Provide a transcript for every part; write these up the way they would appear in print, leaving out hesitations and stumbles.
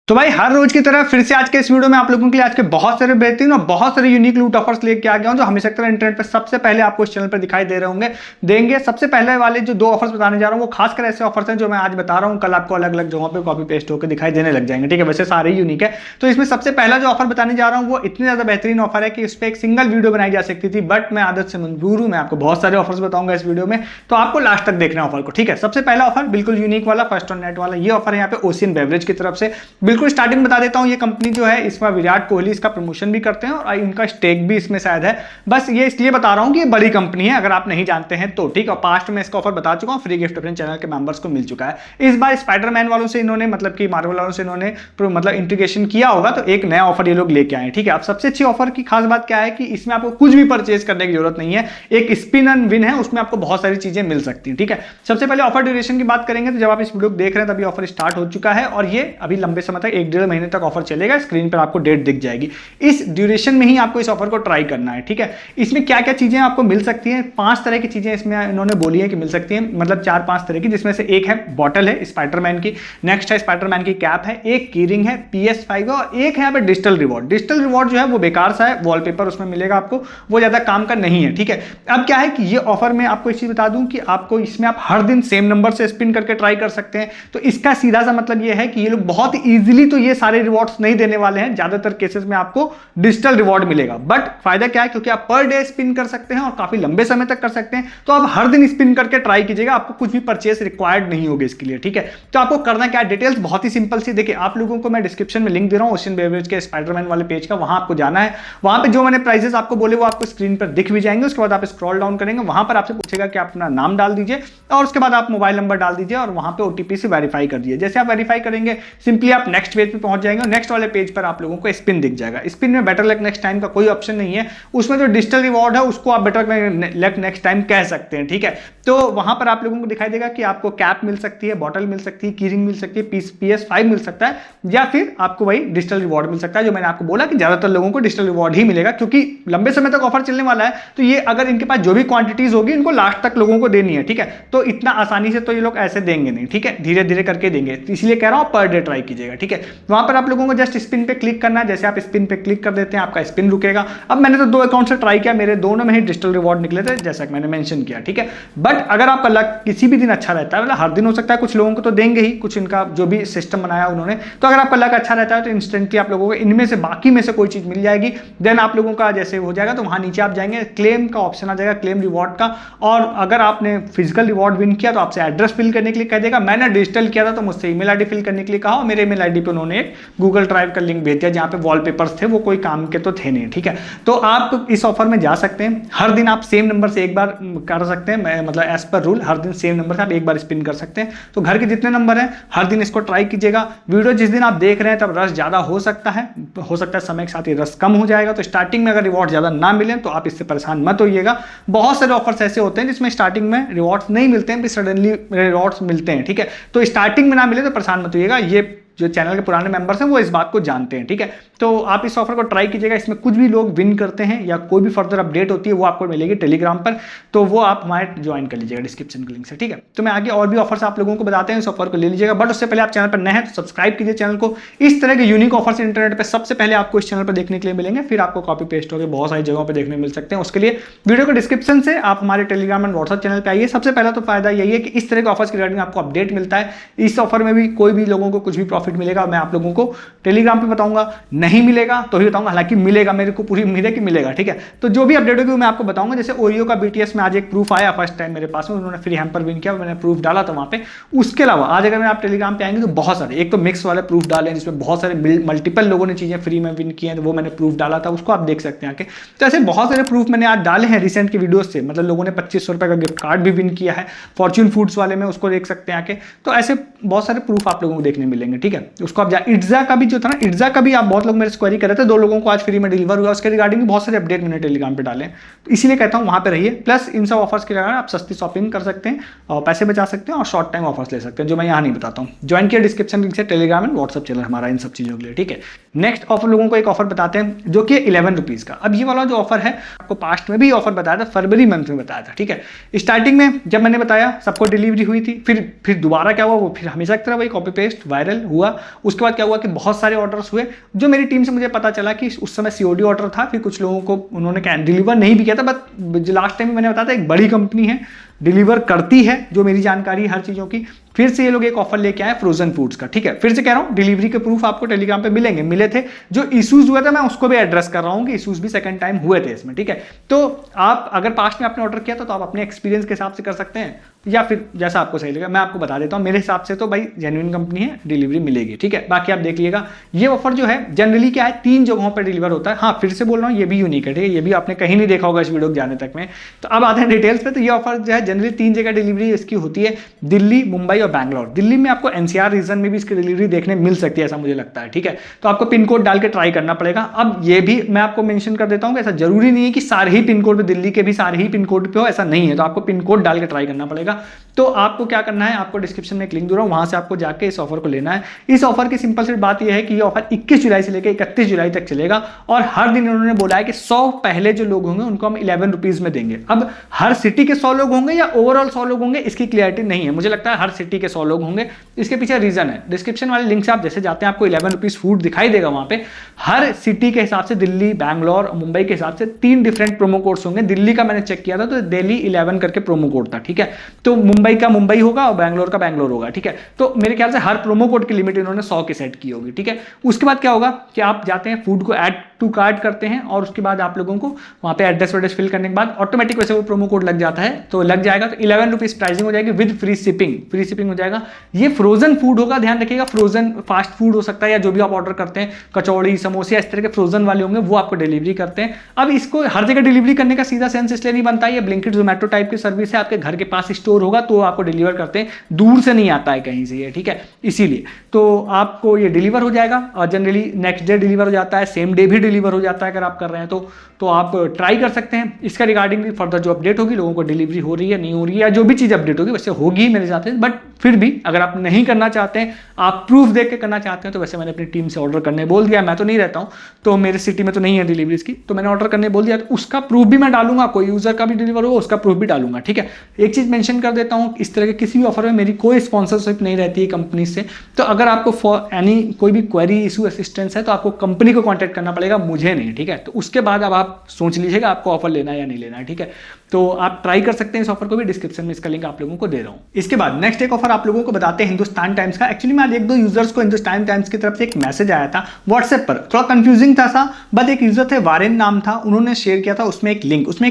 तो भाई हर रोज की तरह फिर से आज के इस वीडियो में आप लोगों के लिए आज के बहुत सारे बेहतरीन और बहुत सारे यूनिक लूट ऑफर्स लेके आ गया हूं जो हमेशा की तरह इंटरनेट पर सबसे पहले आपको इस चैनल पर दिखाई दे रहे होंगे देंगे। सबसे पहले वाले जो दो ऑफर्स बताने जा रहा हूं वो खासकर ऐसे ऑफर्स हैं जो मैं आज बता रहा हूं, कल आपको अलग अलग जगहों पर कॉपी पेस्ट होकर दिखाई देने लग जाएंगे। ठीक है, वैसे सारे ही यूनिक है। तो इसमें सबसे पहला जो ऑफर बताने जा रहा हूँ वो इतनी ज्यादा बेहतरीन ऑफर है कि इस पर एक सिंगल वीडियो बनाई जा सकती थी, बट मैं आदत से मंजूर हूं, मैं आपको बहुत सारे ऑफर्स बताऊंगा इस वीडियो में, तो आपको लास्ट तक देखना ऑफर को। ठीक है, सबसे पहला ऑफर बिल्कुल यूनिक वाला फर्स्ट ऑन नेट वाला ये ऑफर है यहाँ पे ओशियन बेवरेज की तरफ से। बिल्कुल स्टार्टिंग बता देता हूं, ये कंपनी जो है इसमें विराट कोहली इसका प्रमोशन भी करते हैं और इनका स्टेक भी इसमें शायद है। बस ये इसलिए बता रहा हूं कि ये बड़ी कंपनी है, अगर आप नहीं जानते हैं तो। ठीक है, पास्ट में इसका ऑफर बता चुका हूं, फ्री गिफ्ट अपने चैनल के मेंबर्स को मिल चुका है। इस बार स्पाइडरमैन वालों से इन्होंने मतलब कि मार्वल वालों से इन्होंने मतलब इंटीग्रेशन किया होगा, तो एक नया ऑफर ये लोग लेके आए। ठीक है, अब सबसे अच्छी ऑफर की खास बात क्या है कि इसमें आपको कुछ भी परचेज करने की जरूरत नहीं है, एक स्पिन एंड विन है, उसमें आपको बहुत सारी चीजें मिल सकती हैं। ठीक है, सबसे पहले ऑफर ड्यूरेशन की बात करेंगे तो जब आप इस वीडियो को देख रहे हैं तभी ऑफर स्टार्ट हो चुका है और ये अभी लंबे समय तक 1-1.5 महीने तक ऑफर चलेगा। स्क्रीन पर आपको डेट दिख जाएगी। इस ड्यूरेशन में ही आपको इस ऑफर को ट्राई करना है। ठीक है, इसमें क्या क्या चीजें आपको मिल सकती हैं, 5 तरह की चीजें इसमें इन्होंने बोली है कि मिल सकती हैं, मतलब 4-5 तरह की, जिसमें से एक है बॉटल है स्पाइडरमैन की, नेक्स्ट है स्पाइडरमैन की कैप है, एक कीरिंग है, PS5 है और एक है यहाँ पे डिजिटल रिवॉर्ड। डिजिटल रिवॉर्ड जो है वो बेकार सा है, वॉलपेपर उसमें मिलेगा आपको, वो ज्यादा काम का नहीं है। ठीक है, अब क्या है कि ये ऑफर में आपको एक चीज बता दूं कि आपको इसमें आप हर दिन सेम नंबर से स्पिन करके ट्राई कर सकते हैं। तो इसका सीधा सा मतलब ये है कि ये लोग बहुत इजीली तो ये सारे रिवॉर्ड्स नहीं देने वाले हैं, ज्यादातर केसेस में आपको डिजिटल रिवॉर्ड मिलेगा। बट फायदा क्या है, क्योंकि आप पर डे स्पिन कर सकते हैं और काफी लंबे समय तक कर सकते हैं, तो आप हर दिन स्पिन करके ट्राई कीजिएगा, आपको कुछ भी परचेस रिक्वायर्ड नहीं होगी इसके लिए। ठीक है, तो आपको करना क्या है, डिटेल्स बहुत ही सिंपल सी, देखिए आप लोगों को मैं डिस्क्रिप्शन में लिंक दे रहा हूं ओशियन बेवरेज के स्पाइडरमैन वाले पेज का, वहां आपको जाना है। वहां पे जो मैंने प्राइसेस आपको बोले वो आपको स्क्रीन पर दिख भी जाएंगे। उसके बाद आप स्क्रॉल डाउन करेंगे, वहां पर आपसे पूछेगा कि आप अपना नाम डाल दीजिए और उसके बाद आप मोबाइल नंबर डाल दीजिए और वहां पे ओटीपी से वेरीफाई कर दीजिए। जैसे आप वेरीफाई करेंगे सिंपली आप नेक्स्ट पेज पे पहुंच जाएंगे और नेक्स्ट वाले पेज पर आप लोगों को स्पिन दिख जाएगा। स्पिन में बेटर लक नेक्स्ट टाइम का कोई ऑप्शन नहीं है, उसमें जो डिजिटल रिवॉर्ड है उसको आप बेटर लक नेक्स्ट टाइम कह सकते हैं। ठीक है, तो वहां पर आप लोगों को दिखाई देगा कि आपको कैप मिल सकती है, बॉटल मिल सकती है, कीरिंग मिल सकती है, PS5 मिल सकता है, या फिर आपको वही डिजिटल रिवॉर्ड मिल सकता है, जो मैंने आपको बोला कि ज्यादातर लोगों को डिजिटल रिवॉर्ड ही मिलेगा, क्योंकि लंबे समय तक ऑफर चलने वाला है। तो ये अगर इनके पास जो भी क्वांटिटीज होगी इनको लास्ट तक लोगों को देनी है। ठीक है, तो इतना आसानी से तो ये लोग ऐसे देंगे नहीं। ठीक है, धीरे धीरे करके देंगे, इसलिए कह रहा हूं पर डे ट्राई कीजिएगा। ठीक है, वहां पर आप लोगों को जस्ट स्पिन पे क्लिक करना है। जैसे आप स्पिन पे क्लिक कर देते हैं आपका स्पिन रुकेगा। अब मैंने तो 2 अकाउंट से ट्राई किया, मेरे दोनों में ही डिजिटल रिवॉर्ड निकले थे जैसा कि मैंने मेंशन किया। ठीक है, बट अगर आपका लक किसी भी दिन अच्छा रहता है, मतलब हर दिन हो सकता है, कुछ लोगों को तो देंगे ही, कुछ इनका जो भी सिस्टम बनाया उन्होंने, तो अगर आपका लक अच्छा रहता है तो इंस्टेंटली आप लोगों को इनमें से बाकी में से कोई चीज मिल जाएगी। देन आप लोगों का जैसे हो जाएगा तो वहां नीचे आप जाएंगे, क्लेम का ऑप्शन आ जाएगा, क्लेम रिवॉर्ड का, और अगर आपने फिजिकल रिवॉर्ड विन किया तो आपसे एड्रेस फिल करने के लिए कह देगा। मैंने डिजिटल किया था तो मुझसे ईमेल आईडी फिल करने के लिए कहा और मेरे ईमेल आईडी पे उन्होंने एक गूगल ड्राइव का लिंक भेज दिया जहां पे वॉलपेपर्स थे, वो कोई काम के तो थे नहीं। ठीक है, तो आप इस ऑफर में जा सकते हैं, हर दिन आप सेम नंबर से एक बार कर सकते हैं, मतलब एज पर रूल हर दिन सेम नंबर से आप एक बार स्पिन कर सकते हैं। तो घर के जितने नंबर हैं हर दिन इसको ट्राई कीजिएगा। वीडियो जिस दिन आप देख रहे हैं तब रश ज्यादा हो सकता है समय के साथ ही रश कम हो जाएगा। तो स्टार्टिंग में अगर रिवॉर्ड ज्यादा ना मिले तो आप इससे परेशान मत होइएगा। बहुत सारे ऑफर्स ऐसे होते हैं जिसमें स्टार्टिंग में रिवॉर्ड्स नहीं मिलते हैं, फिर सडनली रिवॉर्ड्स मिलते हैं। ठीक है, तो स्टार्टिंग में ना मिले तो परेशान मत होइएगा, ये जो चैनल के पुराने मेंबर्स हैं वो इस बात को जानते हैं। ठीक है, तो आप इस ऑफर को ट्राई कीजिएगा। इसमें कुछ भी लोग विन करते हैं या कोई भी फर्दर अपडेट होती है वो आपको मिलेगी टेलीग्राम पर, तो वो आप हमारे ज्वाइन कर लीजिएगा डिस्क्रिप्शन के लिंक से। ठीक है, तो मैं आगे और भी ऑफर्स आप लोगों को बताते हैं, इस ऑफर को ले लीजिएगा। बट उससे पहले आप चैनल पर नए हैं तो सब्सक्राइब कीजिए चैनल को। इस तरह के यूनिक ऑफर्स इंटरनेट पर सबसे पहले आपको इस चैनल पर देखने के लिए मिलेंगे, फिर आपको कॉपी पेस्ट होकर बहुत सारी जगहों पर देखने मिल सकते हैं। उसके लिए वीडियो को डिस्क्रिप्शन से आप हमारे टेलीग्राम एंड व्हाट्सएप चैनल पर आइए। सबसे पहला तो फायदा यही है कि इस तरह के ऑफर्स के रिगार्डिंग आपको अपडेट मिलता है। इस ऑफर में भी कोई भी लोगों को कुछ भी प्रॉफिट मिलेगा मैं आप लोगों को टेलीग्राम पे बताऊंगा, नहीं मिलेगा तो ही बताऊंगा, हालांकि मिलेगा, मेरे को पूरी उम्मीद है कि मिलेगा। ठीक है, तो जो भी अपडेट होगी मैं आपको बताऊंगा। जैसे ओरियो का BTS में आज एक प्रूफ आया फर्स्ट टाइम मेरे पास में, उन्होंने फ्री हैम्पर विन किया, मैंने प्रूफ डाला था वहां पे। उसके अलावा आज अगर मैं आप टेलीग्राम पे आएंगे तो बहुत सारे, एक तो मिक्स वाले प्रूफ डाले हैं जिसमें बहुत सारे मल्टीपल लोगों ने चीजें फ्री में विन की हैं, तो वो मैंने प्रूफ डाला था, उसको आप देख सकते हैं आके। तो ऐसे बहुत सारे प्रूफ मैंने आज डाले हैं रिसेंट की वीडियो से, मतलब लोगों ने 2500 रुपए का गिफ्ट कार्ड भी विन किया है फॉर्च्यून फूड्स वाले में, उसको देख सकते हैं आके। तो ऐसे बहुत सारे प्रूफ आप लोगों को देखने मिलेंगे। ठीक है, उसको आप इट्जा का भी जो था ना, इट्जा का भी आप बहुत लोग मेरे से क्वेरी कर रहे थे, 2 लोगों को आज फ्री में डिलीवर हुआ, उसके रिगार्डिंग भी बहुत सारे अपडेट मैंने टेलीग्राम पे डाले हैं, तो इसीलिए कहता हूं वहां पे रहिए। प्लस इन सब ऑफर्स के रिगार्डिंग आप सस्ती शॉपिंग कर सकते हैं और पैसे बचा सकते हैं और शॉर्ट टाइम ऑफर्स ले सकते हैं, जो मैं यहाँ नहीं बताता हूँ। ज्वाइन किया डिस्क्रिप्शन लिंक से टेलीग्राम एंड व्हाट्सएप चैनल हमारा इन सब चीजों के लिए। ठीक है, नेक्स्ट ऑफर लोगों को एक ऑफर बताते हैं जो कि 11 रुपीज का। अब ये वाला जो ऑफर है आपको पास्ट में भी ऑफर बताया था, फरवरी मंथ में बताया था। ठीक है, स्टार्टिंग में जब मैंने बताया सबको डिलीवरी हुई थी, फिर दोबारा क्या हुआ, वो फिर हमेशा की तरह वही कॉपी पेस्ट वायरल हुआ हुआ। उसके बाद क्या हुआ कि बहुत सारे ऑर्डर्स हुए। जो मेरी टीम से मुझे पता चला कि उस समय COD ऑर्डर था, फिर कुछ लोगों को उन्होंने डिलीवर नहीं भी किया था। बट लास्ट टाइम मैंने बताया था एक बड़ी कंपनी है, डिलीवर करती है, जो मेरी जानकारी हर चीज़ों की। फिर से ये लोग एक ऑफर लेके आए फ्रोजन फूड्स का, ठीक है। फिर से कह रहा हूँ डिलीवरी के प्रूफ आपको टेलीग्राम पे मिलेंगे, मिले थे। जो इश्यूज हुए थे मैं उसको भी एड्रेस कर रहा हूँ कि इश्यूज भी सेकंड टाइम हुए थे इसमें, ठीक है। तो आप अगर पास्ट में आपने ऑर्डर किया था तो आप अपने एक्सपीरियंस के हिसाब से कर सकते हैं, या फिर जैसा आपको सही लगे। मैं आपको बता देता हूँ, मेरे हिसाब से तो भाई जेन्युइन कंपनी है, डिलीवरी मिलेगी, ठीक है। बाकी आप देख लीजिएगा। ये ऑफर जो है जनरली क्या है 3 जगहों पर डिलीवर होता है। हाँ, फिर से बोल रहा हूँ, ये भी यूनिक है, ठीक है। ये भी आपने कहीं नहीं देखा होगा इस वीडियो को जाने तक में। तो अब आते हैं डिटेल्स पे। तो ये ऑफर जो है जनरली 3 जगह डिलीवरी इसकी होती है, दिल्ली, मुंबई और बैंगलोर। दिल्ली में आपको NCR रीजन में भी इसकी डिलीवरी देखने मिल सकती है, ऐसा मुझे लगता है, ठीक है। तो आपको पिन कोड डाल के ट्राई करना पड़ेगा। अब ये भी मैं आपको मेंशन कर देता हूँ कि ऐसा जरूरी नहीं है कि सारे ही पिन कोड पे, दिल्ली के भी सारे ही पिन कोड पे हो, ऐसा नहीं है। तो आपको पिन कोड डाल के ट्राई करना पड़ेगा। तो आपको क्या करना है, आपको डिस्क्रिप्शन में एक लिंक दे रहा हूं, वहां से आपको जाके इस ऑफर को लेना है। इस ऑफर की सिंपल सी बात यह है कि ये ऑफर 21 जुलाई से लेकर 31 जुलाई तक चलेगा, और हर दिन उन्होंने बोला है कि 100 पहले जो लोग होंगे उनको हम 11 रुपीज में देंगे। अब हर सिटी के 100 लोग होंगे या ओवरऑल 100 लोग होंगे इसकी क्लियरिटी नहीं है। मुझे लगता है हर सिटी के 100 लोग होंगे। इसके पीछे रीजन है, डिस्क्रिप्शन वाले लिंक से आप जैसे जाते हैं आपको 11 रुपीज फूड दिखाई देगा वहां पे। हर सिटी के हिसाब से, दिल्ली, बैंगलोर, मुंबई के हिसाब से 3 डिफरेंट प्रोमो कोड्स होंगे। दिल्ली का मैंने चेक किया था तो दिल्ली 11 करके प्रोमो कोड था, ठीक है। तो मुंबई का मुंबई होगा और बैंगलोर का बैंगलोर होगा, ठीक है। तो मेरे ख्याल से हर प्रोमो कोड की लिमिट इन्होंने 100 की सेट की होगी, ठीक है। उसके बाद क्या होगा कि आप जाते हैं, फूड को ऐड टू कार्ट करते हैं, और उसके बाद आप लोगों को वहां पे एड्रेस वेड्रेस फिल करने के बाद ऑटोमेटिक वैसे वो प्रोमो कोड लग जाता है, तो लग जाएगा। तो 11 रुपीज प्राइसिंग हो जाएगी विद फ्री शिपिंग हो जाएगा। ये फ्रोजन फूड होगा, ध्यान रखिएगा। फ्रोजन फास्ट फूड हो सकता है या जो भी आप ऑर्डर करते हैं, कचौड़ी, समोसे, इस तरह के फ्रोजन वाले होंगे, वो आपको डिलीवरी करते हैं। अब इसको हर जगह डिलीवरी करने का सीधा सेंस इसलिए नहीं बनता है, ये ब्लिंकिट, जोमेटो टाइप की सर्विस है, आपके घर के पास स्टोर होगा तो आपको डिलीवर करते हैं, दूर से नहीं आता है कहीं से ये, ठीक है। इसीलिए तो आपको ये डिलीवर हो जाएगा, और जनरली नेक्स्ट डे डिलीवर हो जाता है, सेम डे भी डिलीवर हो जाता है अगर आप कर रहे हैं तो आप ट्राई कर सकते हैं। इसका रिगार्डिंग भी फर्दर जो अपडेट होगी, लोगों को डिलीवरी हो रही है नहीं हो रही है, या जो भी चीज़ अपडेट होगी वैसे होगी मेरे हिसाब से। बट फिर भी अगर आप नहीं करना चाहते हैं, आप प्रूफ देख के करना चाहते हैं, तो वैसे मैंने अपनी टीम से ऑर्डर करने बोल दिया। मैं तो नहीं रहता हूँ, तो मेरे सिटी में तो नहीं है डिलीवरीज की, तो मैंने ऑर्डर करने बोल दिया। तो उसका प्रूफ भी मैं डालूंगा, कोई यूजर का भी डिलीवर होगा उसका प्रूफ भी डालूंगा, ठीक है। एक चीज़ मेंशन कर देता हूँ, इस तरह के किसी भी ऑफर में मेरी कोई स्पॉन्सरशिप नहीं रहती है कंपनी से। तो अगर आपको फॉर एनी कोई भी क्वेरी, इशू, असिस्टेंस है तो आपको कंपनी को कॉन्टैक्ट करना पड़ेगा, मुझे नहीं, ठीक है। तो उसके बाद अब आप सोच लीजिएगा आपको ऑफर लेना है या नहीं लेना है, ठीक है। तो आप ट्राई कर सकते हैं इस ऑफर को भी, डिस्क्रिप्शन में इसका लिंक आप लोगों को दे रहा हूँ। इसके बाद नेक्स्ट एक ऑफर आप लोगों को बताते हैं हिंदुस्तान टाइम्स का। एक्चुअली मैं आज 1-2 यूजर्स को हिंदुस्तान टाइम्स की तरफ से एक मैसेज आया था व्हाट्सएप पर, थोड़ा कंफ्यूजिंग था सा, बट एक यूजर थे, वारेन नाम था, उन्होंने शेयर किया था उसमें एक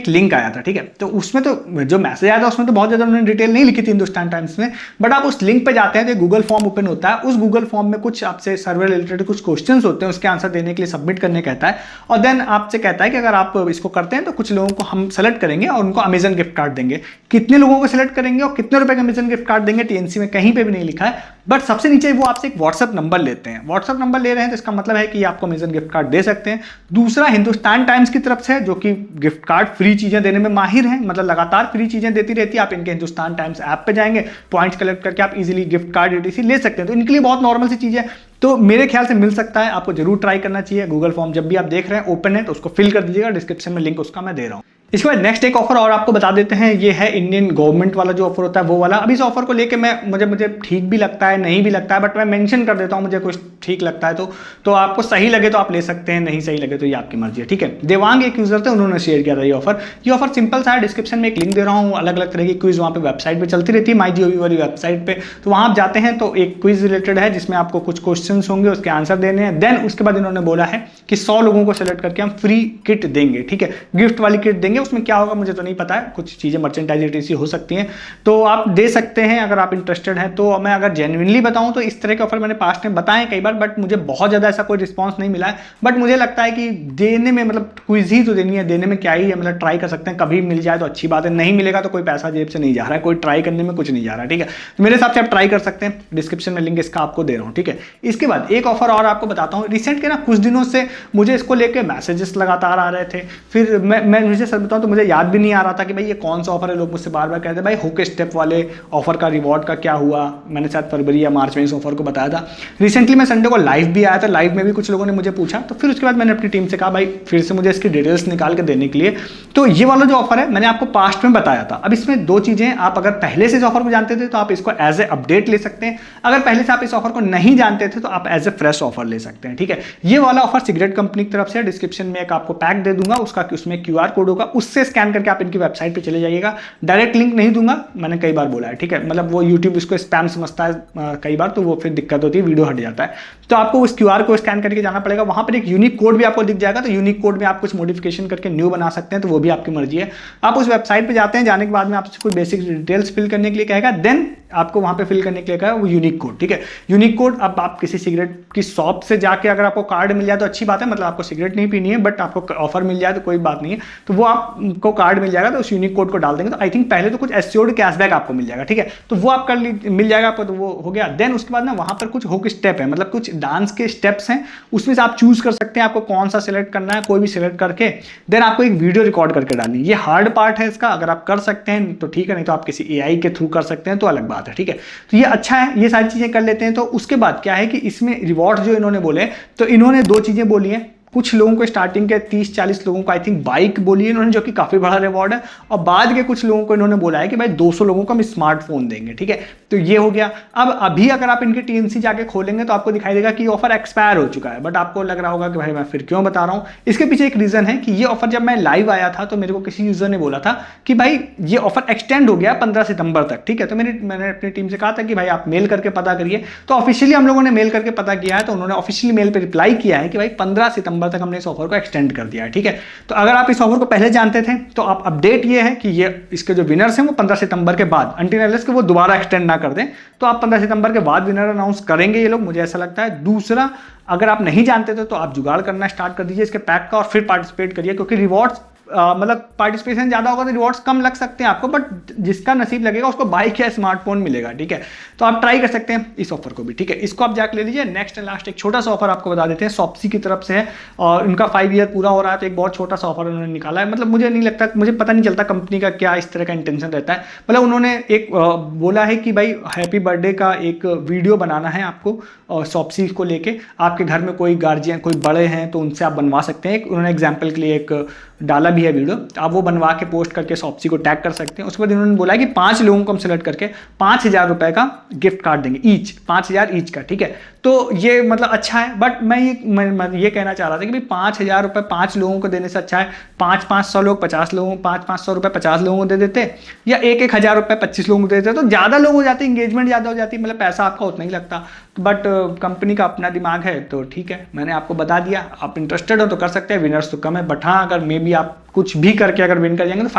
लिंक आया था, ठीक है। तो उसमें तो जो मैसेज आया था उसमें तो बहुत ज्यादा उन्होंने डिटेल नहीं लिखी थी हिंदुस्तान टाइम्स में, बट आप उस लिंक पे जाते हैं तो गूगल फॉर्म ओपन होता है। उस गूगल फॉर्म में कुछ आपसे सर्वे रिलेटेड कुछ क्वेश्चन होते हैं, उसके आंसर देने के लिए सबमिट करने कहता है, और देन आपसे कहता है कि अगर आप इसको करते हैं तो कुछ लोगों को हम सेलेक्ट करेंगे और उनको अमेजन गिफ्ट कार्ड देंगे। कितने लोगों को सेलेक्ट करेंगे और कितने रुपए का अमेजन गिफ्ट कार्ड देंगे टीएनसी में कहीं पे भी नहीं लिखा है, बट सबसे नीचे वो आपसे एक व्हाट्सएप नंबर लेते हैं। व्हाट्सएप नंबर ले रहे हैं तो इसका मतलब है कि आपको अमेजन गिफ्ट कार्ड दे सकते हैं। दूसरा हिंदुस्तान टाइम्स की तरफ से, जो कि गिफ्ट कार्ड फ्री चीजें देने में माहिर हैं, मतलब लगातार फ्री चीजें देती रहती है। आप इनके हिंदुस्तान टाइम्स ऐप पे जाएंगे, पॉइंट्स कलेक्ट करके आप इजीली गिफ्ट कार्ड ETC ले सकते हैं। तो इनके लिए बहुत नॉर्मल सी चीज है, तो मेरे ख्याल से मिल सकता है, आपको जरूर ट्राई करना चाहिए। गूगल फॉर्म जब भी आप देख रहे हैं ओपन है तो उसको फिल कर दीजिएगा, डिस्क्रिप्शन में लिंक उसका मैं दे रहा हूँ। इसके बाद नेक्स्ट एक ऑफर और आपको बता देते हैं, ये है इंडियन गवर्नमेंट वाला जो ऑफर होता है वो वाला। अब इस ऑफर को लेके मुझे ठीक भी लगता है, नहीं भी लगता है, बट मैं मेंशन कर देता हूँ, मुझे कुछ ठीक लगता है तो आपको सही लगे तो आप ले सकते हैं, नहीं सही लगे तो ये आपकी मर्जी है, ठीक है। देवांग एक यूजर थे, उन्होंने शेयर किया था ये ऑफर सिंपल सा है। डिस्क्रिप्शन में एक लिंक दे रहा हूँ, अलग अलग तरह की क्विज वहाँ पे वेबसाइट पे चलती रहती है, MyGov वाली वेबसाइट पे। तो वहाँ आप जाते हैं तो एक क्विज रिलेटेड है जिसमें आपको कुछ क्वेश्चन होंगे, उसके आंसर देने हैं। देन उसके बाद इन्होंने बोला है कि 100 लोगों को सेलेक्ट करके हम फ्री किट देंगे, ठीक है, गिफ्ट वाली किट देंगे। उसमें क्या होगा मुझे तो नहीं पता है, कुछ चीजें मर्चेंटाइज ETC हो सकती हैं, तो आप दे सकते हैं अगर आप इंटरेस्टेड हैं। तो मैं अगर जेन्युइनली बताऊं तो इस तरह के ऑफर मैंने पास्ट में बताए कई बार, बट मुझे बहुत ज्यादा ऐसा कोई रिस्पांस नहीं मिला है। बट मुझे लगता है कि देने में, मतलब क्विज ही तो देनी है, देने में क्या ही है, मतलब ट्राई कर सकते हैं, कभी मिल जाए तो अच्छी बात है, नहीं मिलेगा तो कोई पैसा जेब से नहीं जा रहा है, कोई ट्राई करने में कुछ नहीं जा रहा, ठीक है। तो मेरे हिसाब से आप ट्राई कर सकते हैं, डिस्क्रिप्शन में लिंक इसका आपको दे रहा हूँ, ठीक है। इसके बाद एक ऑफर और आपको बताता हूँ, रिसेंट के ना कुछ दिनों से मुझे इसको लेकर मैसेजेस लगातार आ रहे थे। फिर मैं मुझे सर बताऊँ बताऊं तो मुझे याद भी नहीं आ रहा था कि भाई ये कौन सा ऑफर है। लोग मुझसे बार बार कहते हैं भाई हुक स्टेप वाले ऑफर का रिवॉर्ड का क्या हुआ। मैंने शायद फरवरी या मार्च में इस ऑफर को बताया था। रिसेंटली मैं संडे को लाइव भी आया था, लाइव में भी कुछ लोगों ने मुझे पूछा, तो फिर उसके बाद मैंने अपनी टीम से कहा भाई फिर से मुझे इसकी डिटेल्स निकाल के देने के लिए। तो ये वाला जो ऑफर है मैंने आपको पास्ट में बताया था। अब इसमें दो चीजें, आप अगर पहले से इस ऑफर को जानते थे तो आप इसको एज ए अपडेट ले सकते हैं, अगर पहले से आप इस ऑफर को नहीं जानते थे तो आप एज ए फ्रेश ऑफर ले सकते हैं। ठीक है, ये वाला ऑफर सिगरेट कंपनी की तरफ से, डिस्क्रिप्शन में एक आपको पैक दे दूंगा, उसका उसमें QR कोड होगा, उससे स्कैन करके आप इनकी वेबसाइट पे चले जाइएगा। डायरेक्ट लिंक नहीं दूंगा, मैंने कई बार बोला है। ठीक है, मतलब वो यूट्यूब इसको स्पैम समझता है कई बार, तो वो फिर दिक्कत होती है, वीडियो हट जाता है। तो आपको उस QR को स्कैन करके जाना पड़ेगा, वहां पर एक यूनिक कोड भी आपको दिख जाएगा। तो यूनिक कोड में आप कुछ मॉडिफिकेशन करके न्यू बना सकते हैं, तो वो भी आपकी मर्जी है। आप उस वेबसाइट पे जाते हैं, जाने के बाद में आपसे कोई बेसिक डिटेल्स फिल करने के लिए कहेगा, देन आपको वहां पे फिल करने के लिए कहेगा वो यूनिक कोड। ठीक है, यूनिक कोड अब आप किसी सिगरेट की शॉप से जाके अगर आपको कार्ड मिल जाए तो अच्छी बात है, मतलब आपको सिगरेट नहीं पीनी है बट आपको ऑफर मिल जाए तो कोई बात नहीं है, तो वो आपको कार्ड मिल जाएगा। तो उस यूनिक कोड को डाल देंगे तो आई थिंक पहले तो कुछ एस्योर्ड कैशबैक आपको मिल जाएगा। ठीक है, तो वो आप कर मिल जाएगा आपको, तो वो हो गया। देन उसके बाद ना वहां पर कुछ हुक स्टेप है, मतलब कुछ डांस के स्टेप्स हैं, उसमें से आप चूज कर सकते हैं आपको कौन सा सिलेक्ट करना है, कोई भी सिलेक्ट करके देन आपको एक वीडियो रिकॉर्ड करके डालनी है। ये हार्ड पार्ट है इसका, अगर आप कर सकते हैं तो ठीक है, नहीं तो आप किसी AI के थ्रू कर सकते हैं तो अलग बात है। ठीक है, तो ये अच्छा है, ये सारी चीजें कर लेते हैं। तो उसके बाद क्या है कि इसमें रिवॉर्ड जो इन्होंने बोले, तो इन्होंने दो चीजें बोली हैं। कुछ लोगों को स्टार्टिंग के 30-40 लोगों को आई थिंक बाइक बोली है इन्होंने, जो कि काफी बड़ा रिवॉर्ड है, और बाद के कुछ लोगों को इन्होंने बोला है कि भाई 200 लोगों को हम स्मार्टफोन देंगे। ठीक है, तो ये हो गया। अब अभी अगर आप इनके TNC जाके खोलेंगे तो आपको दिखाई देगा कि ये ऑफर एक्सपायर हो चुका है, बट आपको लग रहा होगा कि भाई मैं फिर क्यों बता रहा हूं। इसके पीछे एक रीजन है कि ये ऑफर जब मैं लाइव आया था तो मेरे को किसी यूजर ने बोला था कि भाई ये ऑफर एक्सटेंड हो गया 15 सितंबर तक। ठीक है, तो मैंने अपनी टीम से कहा था कि भाई आप मेल करके पता करिए, तो ऑफिशियली हम लोगों ने मेल करके पता किया है, तो उन्होंने ऑफिशियली मेल पर रिप्लाई किया है कि भाई 15 सितंबर तक हमने इस ऑफर को एक्सटेंड कर दिया है। ठीक है, तो अगर आप इस ऑफर को पहले जानते थे तो आप अपडेट ये है कि ये इसके जो विनर्स हैं वो 15 सितंबर के बाद, अनटिल अनलेस कि वो दोबारा एक्सटेंड ना कर दें, तो आप 15 सितंबर के बाद विनर अनाउंस करेंगे ये लोग, मुझे ऐसा लगता है। दूसरा, अगर आप नहीं जानते थे तो आप जुगाड़ करना स्टार्ट कर दीजिए इसके पैक का और फिर पार्टिसिपेट करिए, क्योंकि रिवॉर्ड्स मतलब पार्टिसिपेशन ज्यादा होगा तो रिवॉर्ड्स कम लग सकते हैं आपको, बट जिसका नसीब लगेगा उसको बाइक या स्मार्टफोन मिलेगा। ठीक है, तो आप ट्राई कर सकते हैं इस ऑफर को भी। ठीक है, इसको आप जाकर ले लीजिए। नेक्स्ट एंड लास्ट एक छोटा सा ऑफर आपको बता देते हैं, शॉप्सी की तरफ से है और उनका 5 ईयर पूरा हो रहा है, तो एक बहुत छोटा सा ऑफर उन्होंने निकाला है। मतलब मुझे नहीं लगता, मुझे पता नहीं चलता कंपनी का क्या इस तरह का इंटेंशन रहता है। मतलब उन्होंने एक बोला है कि भाई हैप्पी बर्थडे का एक वीडियो बनाना है आपको शॉप्सी को लेके, आपके घर में कोई गार्जियन कोई बड़े हैं तो उनसे आप बनवा सकते हैं। उन्होंने एग्जाम्पल के लिए एक डाला भी है वीडियो, आप वो बनवा के पोस्ट करके शॉप्सी को टैग कर सकते हैं। उसके बाद इन्होंने बोला है कि 5 लोगों को हम सिलेक्ट करके 5,000 रुपए का गिफ्ट कार्ड देंगे, ईच 5,000 ईच का। ठीक है, तो ये मतलब अच्छा है, बट मैं ये कहना चाह रहा था कि भाई 5,000 रुपए 5 लोगों को देने से अच्छा है 500 लोग 50 लोगों 500 रुपए 50 लोगों को दे देते, या 1,000 रुपए 25 लोगों को दे देते, तो ज़्यादा लोग हो जाते, इंगेजमेंट ज़्यादा हो जाती, मतलब पैसा आपका उतना ही लगता। बट कंपनी का अपना दिमाग है, तो ठीक है, मैंने आपको बता दिया। आप इंटरेस्टेड हो तो कर सकते हैं, विनर्स तो कम है, बट हाँ अगर मे बी आप कुछ भी करके अगर विन कर जाएंगे तो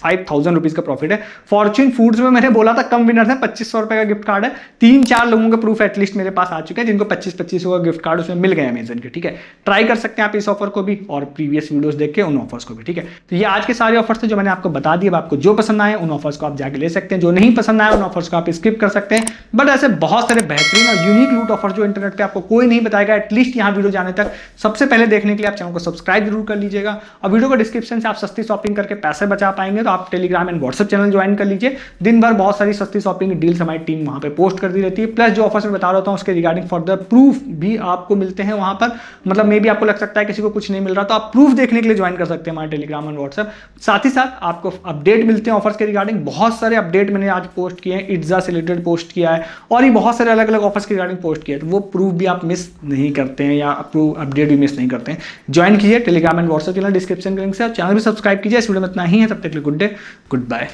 5,000 रुपीज़ का प्रॉफिट है। फॉर्च्यून फूड्स में मैंने बोला था कम विनर्स है, 2,500 रुपए का गिफ्ट कार्ड है। 3-4 लोगों के प्रूफ एटलीस्ट मेरे पास आ चुके हैं जिनको 25-25 का गिफ्ट कार्ड उसमें मिल गए अमेजन के। ठीक है, ट्राई कर सकते हैं आप इस ऑफर को भी और प्रीवियस वीडियोस देख के उन ऑफर्स को भी। ठीक है, तो ये आज के सारे ऑफर्स थे जो मैंने आपको बता दिए। आपको जो पसंद आए उन ऑफर्स को आप जाके ले सकते हैं, जो नहीं पसंद आए उन ऑफर्स को आप स्किप कर सकते हैं। बट ऐसे बहुत सारे बेहतरीन और यूनिक लूट ऑफर जो इंटरनेट पे आपको कोई नहीं बताएगा, एटलीस्ट यहाँ वीडियो जाने तक सबसे पहले देखने के लिए आप चैनल को सब्सक्राइब जरूर कर लीजिएगा। और वीडियो को डिस्क्रिप्शन से आप सस्ती शॉपिंग करके पैसे बचा पाएंगे, तो आप Telegram and WhatsApp channel join कर लीजिए। दिन भर बहुत सारी सस्ती शॉपिंग डील्स हमारी टीम वहां पे पोस्ट करती रहती है। प्लस जो ऑफर्स में बता रहा हूँ उसके रिगार्डिंग फर्दर प्रूफ भी आपको मिलते हैं वहां पर। मतलब मे भी आपको लग सकता है किसी को कुछ नहीं मिल रहा, तो आप प्रूफ देखने के लिए ज्वाइन कर सकते हैं हमारे टेलीग्राम एंड व्हाट्सएप। साथ ही साथ आपको अपडेट मिलते हैं ऑफर्स के रिगार्डिंग। बहुत सारे अपडेट मैंने आज पोस्ट किए हैं, इट्जा से रिलेटेड पोस्ट किया है और ये बहुत सारे अलग अलग ऑफर्स के रिगार्डिंग पोस्ट किया है, तो वो प्रूफ भी आप मिस नहीं करते हैं या अपडेट भी मिस नहीं करते हैं। ज्वाइन कीजिए Telegram and WhatsApp channel, description के लिंक से। चैनल भी सब्सक्राइब कीजिए। इस वीडियो में इतना ही है, तब तक के लिए गुड डे, गुड बाय।